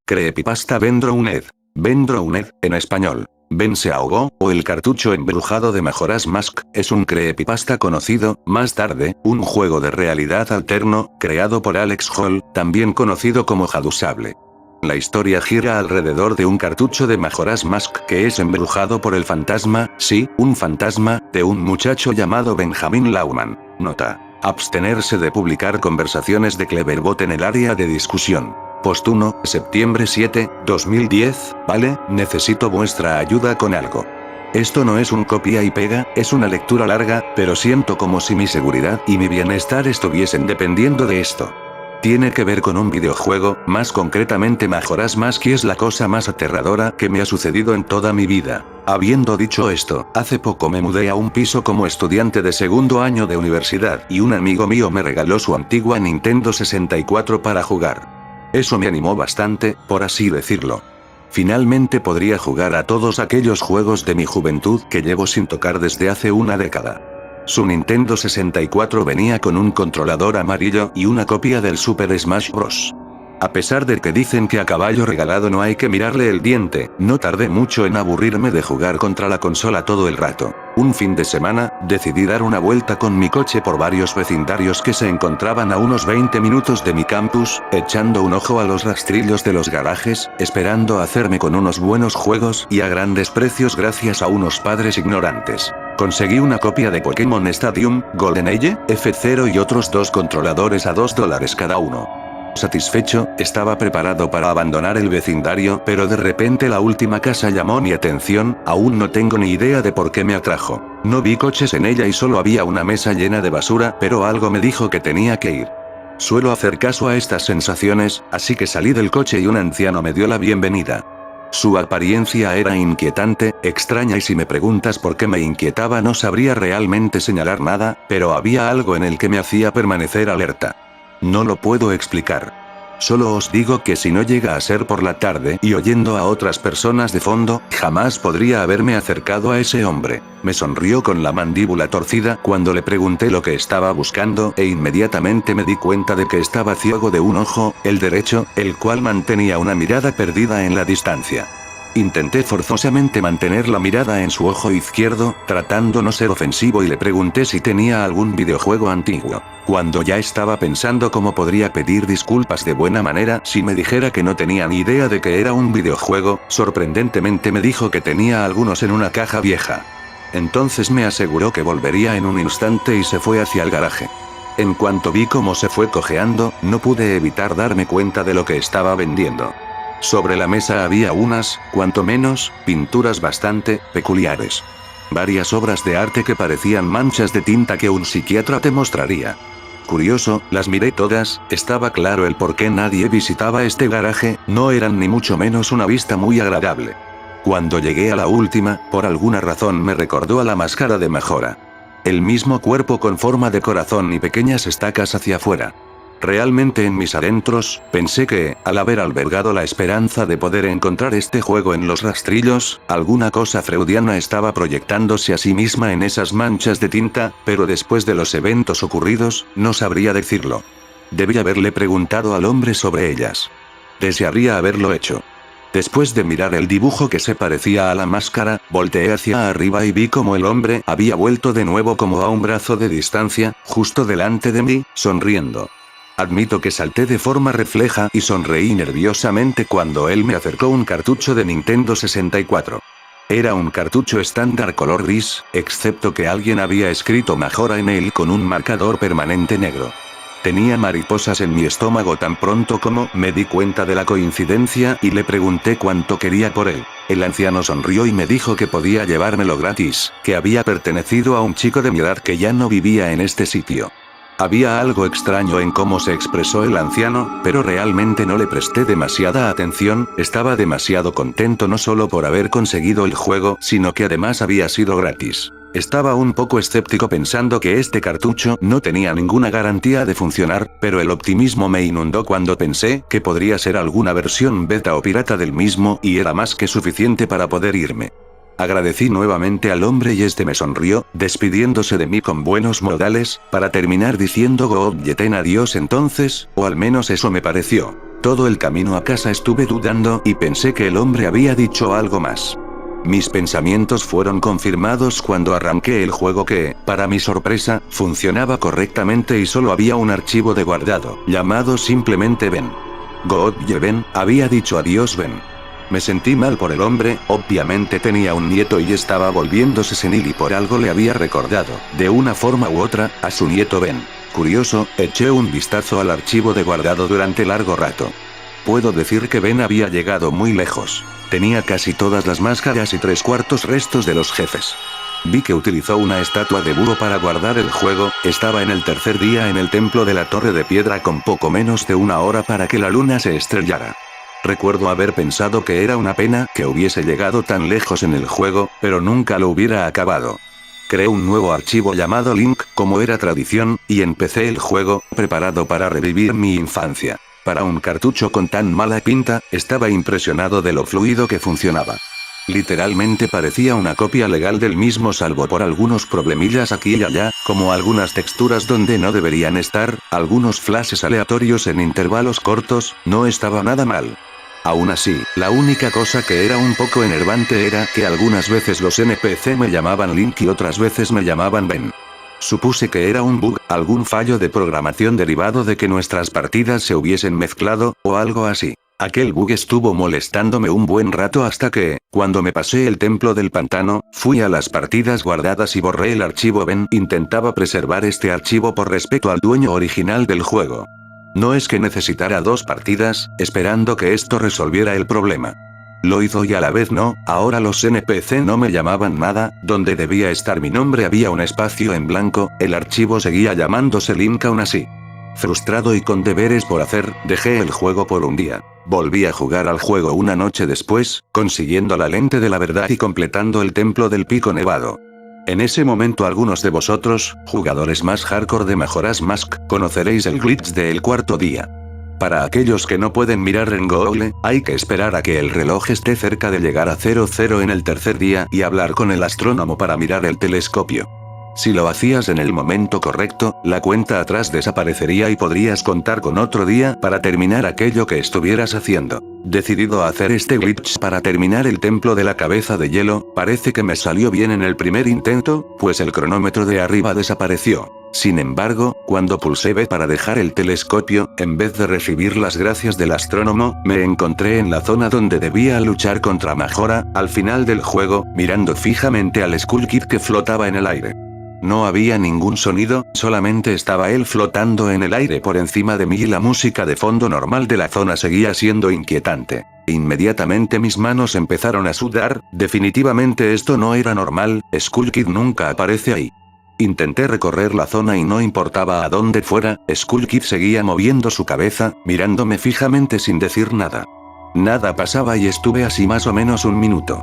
Creepypasta Ben Drowned. Ben Drowned, en español. Ben se ahogó, o el cartucho embrujado de Majora's Mask, es un creepypasta conocido, más tarde, un juego de realidad alterno, creado por Alex Hall, también conocido como Hadusable. La historia gira alrededor de un cartucho de Majora's Mask que es embrujado por el fantasma, sí, un fantasma, de un muchacho llamado Benjamin Lauman. Nota. Abstenerse de publicar conversaciones de Cleverbot en el área de discusión. Post 1, septiembre 7, 2010, vale, necesito vuestra ayuda con algo. Esto no es un copia y pega, es una lectura larga, pero siento como si mi seguridad y mi bienestar estuviesen dependiendo de esto. Tiene que ver con un videojuego, más concretamente Majora's Mask, y es la cosa más aterradora que me ha sucedido en toda mi vida. Habiendo dicho esto, hace poco me mudé a un piso como estudiante de segundo año de universidad y un amigo mío me regaló su antigua Nintendo 64 para jugar. Eso me animó bastante, por así decirlo. Finalmente podría jugar a todos aquellos juegos de mi juventud que llevo sin tocar desde hace una década. Su Nintendo 64 venía con un controlador amarillo y una copia del Super Smash Bros. A pesar de que dicen que a caballo regalado no hay que mirarle el diente, no tardé mucho en aburrirme de jugar contra la consola todo el rato. Un fin de semana, decidí dar una vuelta con mi coche por varios vecindarios que se encontraban a unos 20 minutos de mi campus, echando un ojo a los rastrillos de los garajes, esperando hacerme con unos buenos juegos y a grandes precios gracias a unos padres ignorantes. Conseguí una copia de Pokémon Stadium, Golden Age, F0 y otros dos controladores a $2 cada uno. Satisfecho, estaba preparado para abandonar el vecindario, pero de repente la última casa llamó mi atención, aún no tengo ni idea de por qué me atrajo. No vi coches en ella y solo había una mesa llena de basura, pero algo me dijo que tenía que ir. Suelo hacer caso a estas sensaciones, así que salí del coche y un anciano me dio la bienvenida. Su apariencia era inquietante, extraña, y si me preguntas por qué me inquietaba no sabría realmente señalar nada, pero había algo en el que me hacía permanecer alerta. No lo puedo explicar. Solo os digo que si no llega a ser por la tarde y oyendo a otras personas de fondo, jamás podría haberme acercado a ese hombre. Me sonrió con la mandíbula torcida cuando le pregunté lo que estaba buscando e inmediatamente me di cuenta de que estaba ciego de un ojo, el derecho, el cual mantenía una mirada perdida en la distancia. Intenté forzosamente mantener la mirada en su ojo izquierdo, tratando no ser ofensivo, y le pregunté si tenía algún videojuego antiguo. Cuando ya estaba pensando cómo podría pedir disculpas de buena manera si me dijera que no tenía ni idea de que era un videojuego, sorprendentemente me dijo que tenía algunos en una caja vieja. Entonces me aseguró que volvería en un instante y se fue hacia el garaje. En cuanto vi cómo se fue cojeando, no pude evitar darme cuenta de lo que estaba vendiendo. Sobre la mesa había unas, cuanto menos, pinturas bastante peculiares. Varias obras de arte que parecían manchas de tinta que un psiquiatra te mostraría. Curioso, las miré todas, estaba claro el por qué nadie visitaba este garaje, no eran ni mucho menos una vista muy agradable. Cuando llegué a la última, por alguna razón me recordó a la máscara de Majora. El mismo cuerpo con forma de corazón y pequeñas estacas hacia afuera. Realmente en mis adentros, pensé que, al haber albergado la esperanza de poder encontrar este juego en los rastrillos, alguna cosa freudiana estaba proyectándose a sí misma en esas manchas de tinta, pero después de los eventos ocurridos, no sabría decirlo. Debí haberle preguntado al hombre sobre ellas. Desearía haberlo hecho. Después de mirar el dibujo que se parecía a la máscara, volteé hacia arriba y vi como el hombre había vuelto de nuevo como a un brazo de distancia, justo delante de mí, sonriendo. Admito que salté de forma refleja y sonreí nerviosamente cuando él me acercó un cartucho de Nintendo 64. Era un cartucho estándar color gris, excepto que alguien había escrito Majora en él con un marcador permanente negro. Tenía mariposas en mi estómago tan pronto como me di cuenta de la coincidencia y le pregunté cuánto quería por él. El anciano sonrió y me dijo que podía llevármelo gratis, que había pertenecido a un chico de mi edad que ya no vivía en este sitio. Había algo extraño en cómo se expresó el anciano, pero realmente no le presté demasiada atención, estaba demasiado contento no solo por haber conseguido el juego, sino que además había sido gratis. Estaba un poco escéptico pensando que este cartucho no tenía ninguna garantía de funcionar, pero el optimismo me inundó cuando pensé que podría ser alguna versión beta o pirata del mismo, y era más que suficiente para poder irme. Agradecí nuevamente al hombre y este me sonrió, despidiéndose de mí con buenos modales, para terminar diciendo Go Yeten adiós entonces, o al menos eso me pareció. Todo el camino a casa estuve dudando y pensé que el hombre había dicho algo más. Mis pensamientos fueron confirmados cuando arranqué el juego que, para mi sorpresa, funcionaba correctamente y solo había un archivo de guardado, llamado simplemente Ben. Goodbye Ben, había dicho adiós Ben. Me sentí mal por el hombre, obviamente tenía un nieto y estaba volviéndose senil y por algo le había recordado, de una forma u otra, a su nieto Ben. Curioso, eché un vistazo al archivo de guardado durante largo rato. Puedo decir que Ben había llegado muy lejos. Tenía casi todas las máscaras y 3/4 restos de los jefes. Vi que utilizó una estatua de búho para guardar el juego, estaba en el tercer día en el templo de la Torre de Piedra con poco menos de una hora para que la luna se estrellara. Recuerdo haber pensado que era una pena que hubiese llegado tan lejos en el juego, pero nunca lo hubiera acabado. Creé un nuevo archivo llamado Link, como era tradición, y empecé el juego, preparado para revivir mi infancia. Para un cartucho con tan mala pinta, estaba impresionado de lo fluido que funcionaba. Literalmente parecía una copia legal del mismo salvo por algunos problemillas aquí y allá, como algunas texturas donde no deberían estar, algunos flashes aleatorios en intervalos cortos, no estaba nada mal. Aún así, la única cosa que era un poco enervante era que algunas veces los NPC me llamaban Link y otras veces me llamaban Ben. Supuse que era un bug, algún fallo de programación derivado de que nuestras partidas se hubiesen mezclado, o algo así. Aquel bug estuvo molestándome un buen rato hasta que, cuando me pasé el templo del pantano, fui a las partidas guardadas y borré el archivo Ben. Intentaba preservar este archivo por respeto al dueño original del juego. No es que necesitara 2 partidas, esperando que esto resolviera el problema. Lo hizo y a la vez no, ahora los NPC no me llamaban nada, donde debía estar mi nombre había un espacio en blanco, el archivo seguía llamándose Link aún así. Frustrado y con deberes por hacer, dejé el juego por un día. Volví a jugar al juego una noche después, consiguiendo la lente de la verdad y completando el templo del pico nevado. En ese momento algunos de vosotros, jugadores más hardcore de Majora's Mask, conoceréis el glitch del 4.º día. Para aquellos que no pueden mirar en Google, hay que esperar a que el reloj esté cerca de llegar a 00 en el tercer día y hablar con el astrónomo para mirar el telescopio. Si lo hacías en el momento correcto, la cuenta atrás desaparecería y podrías contar con otro día para terminar aquello que estuvieras haciendo. Decidido a hacer este glitch para terminar el templo de la cabeza de hielo, parece que me salió bien en el primer intento, pues el cronómetro de arriba desapareció. Sin embargo, cuando pulsé B para dejar el telescopio, en vez de recibir las gracias del astrónomo, me encontré en la zona donde debía luchar contra Majora, al final del juego, mirando fijamente al Skull Kid que flotaba en el aire. No había ningún sonido, solamente estaba él flotando en el aire por encima de mí y la música de fondo normal de la zona seguía siendo inquietante. Inmediatamente mis manos empezaron a sudar, definitivamente esto no era normal, Skull Kid nunca aparece ahí. Intenté recorrer la zona y no importaba a dónde fuera, Skull Kid seguía moviendo su cabeza, mirándome fijamente sin decir nada. Nada pasaba y estuve así más o menos un minuto.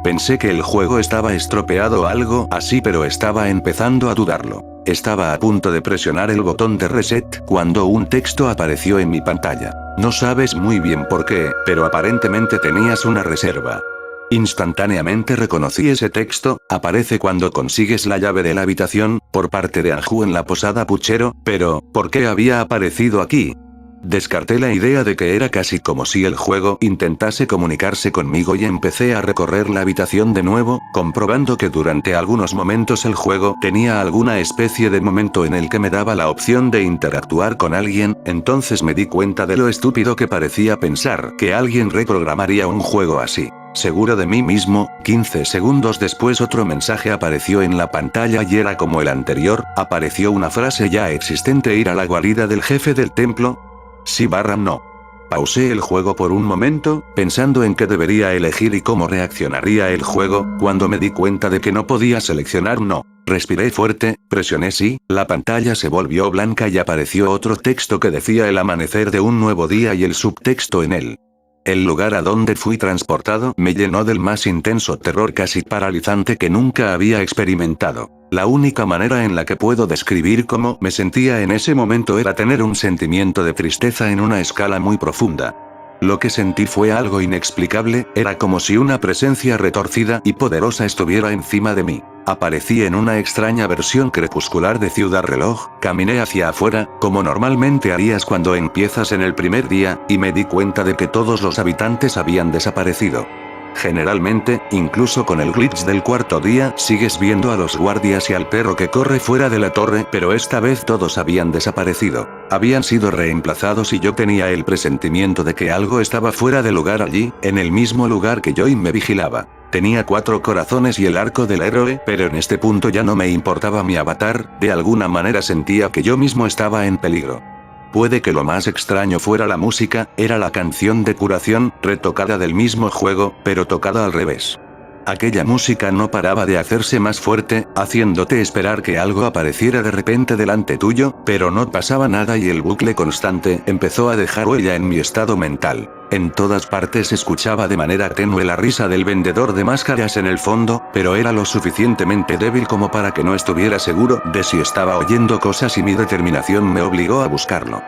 Pensé que el juego estaba estropeado o algo así, pero estaba empezando a dudarlo. Estaba a punto de presionar el botón de reset cuando un texto apareció en mi pantalla. No sabes muy bien por qué, pero aparentemente tenías una reserva. Instantáneamente reconocí ese texto, aparece cuando consigues la llave de la habitación, por parte de Anju en la posada Puchero, pero, ¿por qué había aparecido aquí? Descarté la idea de que era casi como si el juego intentase comunicarse conmigo y empecé a recorrer la habitación de nuevo, comprobando que durante algunos momentos el juego tenía alguna especie de momento en el que me daba la opción de interactuar con alguien, entonces me di cuenta de lo estúpido que parecía pensar que alguien reprogramaría un juego así. Seguro de mí mismo, 15 segundos después otro mensaje apareció en la pantalla y era como el anterior, apareció una frase ya existente: ir a la guarida del jefe del templo. Sí/no. Pausé el juego por un momento, pensando en qué debería elegir y cómo reaccionaría el juego, cuando me di cuenta de que no podía seleccionar no. Respiré fuerte, presioné sí, la pantalla se volvió blanca y apareció otro texto que decía el amanecer de un nuevo día y el subtexto en él. El lugar a donde fui transportado me llenó del más intenso terror casi paralizante que nunca había experimentado. La única manera en la que puedo describir cómo me sentía en ese momento era tener un sentimiento de tristeza en una escala muy profunda. Lo que sentí fue algo inexplicable, era como si una presencia retorcida y poderosa estuviera encima de mí. Aparecí en una extraña versión crepuscular de Ciudad Reloj, caminé hacia afuera, como normalmente harías cuando empiezas en el primer día, y me di cuenta de que todos los habitantes habían desaparecido. Generalmente, incluso con el glitch del cuarto día, sigues viendo a los guardias y al perro que corre fuera de la torre, pero esta vez todos habían desaparecido. Habían sido reemplazados y yo tenía el presentimiento de que algo estaba fuera de lugar allí, en el mismo lugar que yo y me vigilaba. Tenía 4 corazones y el arco del héroe, pero en este punto ya no me importaba mi avatar, de alguna manera sentía que yo mismo estaba en peligro. Puede que lo más extraño fuera la música, era la canción de curación, retocada del mismo juego, pero tocada al revés. Aquella música no paraba de hacerse más fuerte, haciéndote esperar que algo apareciera de repente delante tuyo, pero no pasaba nada y el bucle constante empezó a dejar huella en mi estado mental. En todas partes escuchaba de manera tenue la risa del vendedor de máscaras en el fondo, pero era lo suficientemente débil como para que no estuviera seguro de si estaba oyendo cosas y mi determinación me obligó a buscarlo.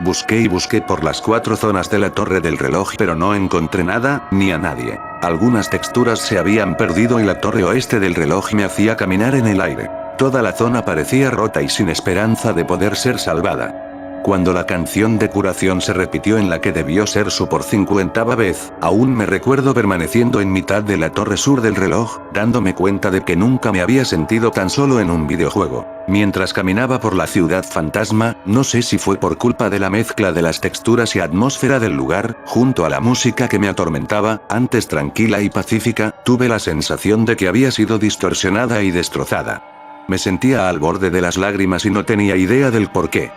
Busqué y busqué por las 4 zonas de la torre del reloj pero no encontré nada, ni a nadie. Algunas texturas se habían perdido y la torre oeste del reloj me hacía caminar en el aire. Toda la zona parecía rota y sin esperanza de poder ser salvada. Cuando la canción de curación se repitió en la que debió ser su por 50ª vez, aún me recuerdo permaneciendo en mitad de la torre sur del reloj, dándome cuenta de que nunca me había sentido tan solo en un videojuego. Mientras caminaba por la ciudad fantasma, no sé si fue por culpa de la mezcla de las texturas y atmósfera del lugar, junto a la música que me atormentaba, antes tranquila y pacífica, tuve la sensación de que había sido distorsionada y destrozada. Me sentía al borde de las lágrimas y no tenía idea del por qué.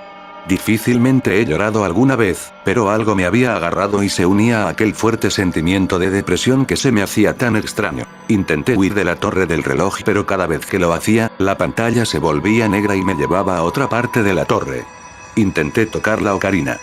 Difícilmente he llorado alguna vez, pero algo me había agarrado y se unía a aquel fuerte sentimiento de depresión que se me hacía tan extraño. Intenté huir de la torre del reloj pero cada vez que lo hacía, la pantalla se volvía negra y me llevaba a otra parte de la torre. Intenté tocar la ocarina.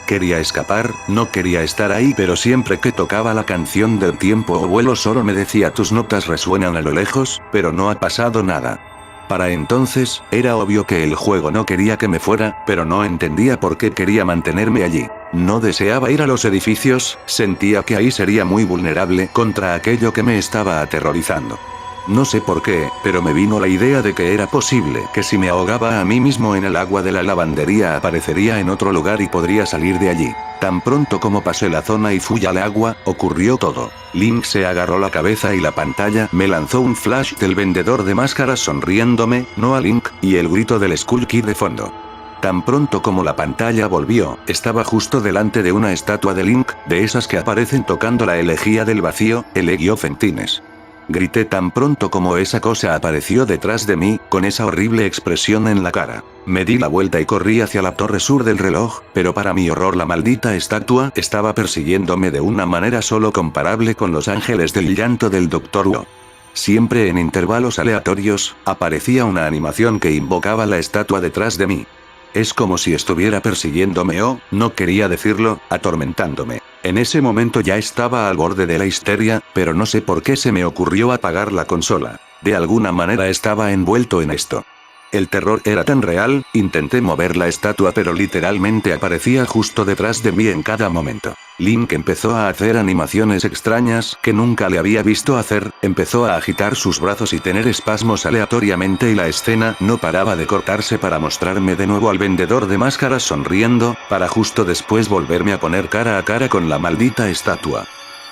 Quería escapar, no quería estar ahí pero siempre que tocaba la canción del tiempo o vuelo solo me decía tus notas resuenan a lo lejos, pero no ha pasado nada. Para entonces, era obvio que el juego no quería que me fuera, pero no entendía por qué quería mantenerme allí. No deseaba ir a los edificios, sentía que ahí sería muy vulnerable contra aquello que me estaba aterrorizando. No sé por qué, pero me vino la idea de que era posible que si me ahogaba a mí mismo en el agua de la lavandería aparecería en otro lugar y podría salir de allí. Tan pronto como pasé la zona y fui al agua, ocurrió todo. Link se agarró la cabeza y la pantalla me lanzó un flash del vendedor de máscaras sonriéndome, no a Link, y el grito del Skull Kid de fondo. Tan pronto como la pantalla volvió, estaba justo delante de una estatua de Link, de esas que aparecen tocando la elegía del vacío, Elegio Fentines. Grité tan pronto como esa cosa apareció detrás de mí, con esa horrible expresión en la cara. Me di la vuelta y corrí hacia la torre sur del reloj, pero para mi horror la maldita estatua estaba persiguiéndome de una manera solo comparable con los ángeles del llanto del Dr. Wu. Siempre en intervalos aleatorios, aparecía una animación que invocaba la estatua detrás de mí. Es como si estuviera persiguiéndome o, no quería decirlo, atormentándome. En ese momento ya estaba al borde de la histeria, pero no sé por qué se me ocurrió apagar la consola. De alguna manera estaba envuelto en esto. El terror era tan real, intenté mover la estatua pero literalmente aparecía justo detrás de mí en cada momento. Link empezó a hacer animaciones extrañas que nunca le había visto hacer, empezó a agitar sus brazos y tener espasmos aleatoriamente y la escena no paraba de cortarse para mostrarme de nuevo al vendedor de máscaras sonriendo, para justo después volverme a poner cara a cara con la maldita estatua.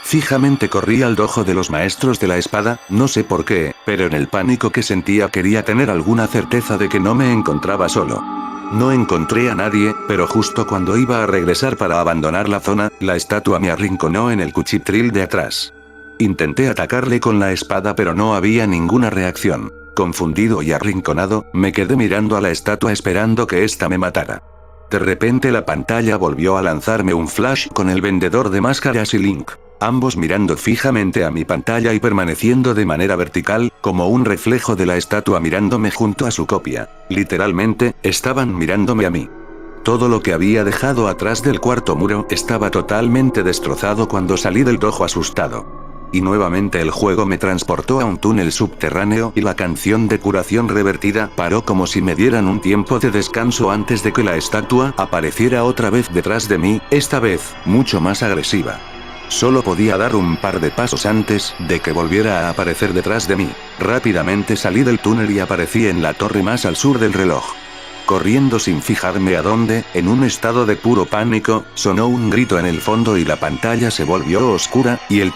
Fijamente corrí al dojo de los maestros de la espada, no sé por qué, pero en el pánico que sentía quería tener alguna certeza de que no me encontraba solo. No encontré a nadie, pero justo cuando iba a regresar para abandonar la zona, la estatua me arrinconó en el cuchitril de atrás. Intenté atacarle con la espada pero no había ninguna reacción. Confundido y arrinconado, me quedé mirando a la estatua esperando que ésta me matara. De repente la pantalla volvió a lanzarme un flash con el vendedor de máscaras y Link. Ambos mirando fijamente a mi pantalla y permaneciendo de manera vertical, como un reflejo de la estatua mirándome junto a su copia. Literalmente, estaban mirándome a mí. Todo lo que había dejado atrás del cuarto muro estaba totalmente destrozado cuando salí del dojo asustado. Y nuevamente el juego me transportó a un túnel subterráneo y la canción de curación revertida paró como si me dieran un tiempo de descanso antes de que la estatua apareciera otra vez detrás de mí, esta vez, mucho más agresiva. Solo podía dar un par de pasos antes de que volviera a aparecer detrás de mí. Rápidamente salí del túnel y aparecí en la torre más al sur del reloj. Corriendo sin fijarme a dónde, en un estado de puro pánico, sonó un grito en el fondo y la pantalla se volvió oscura, y el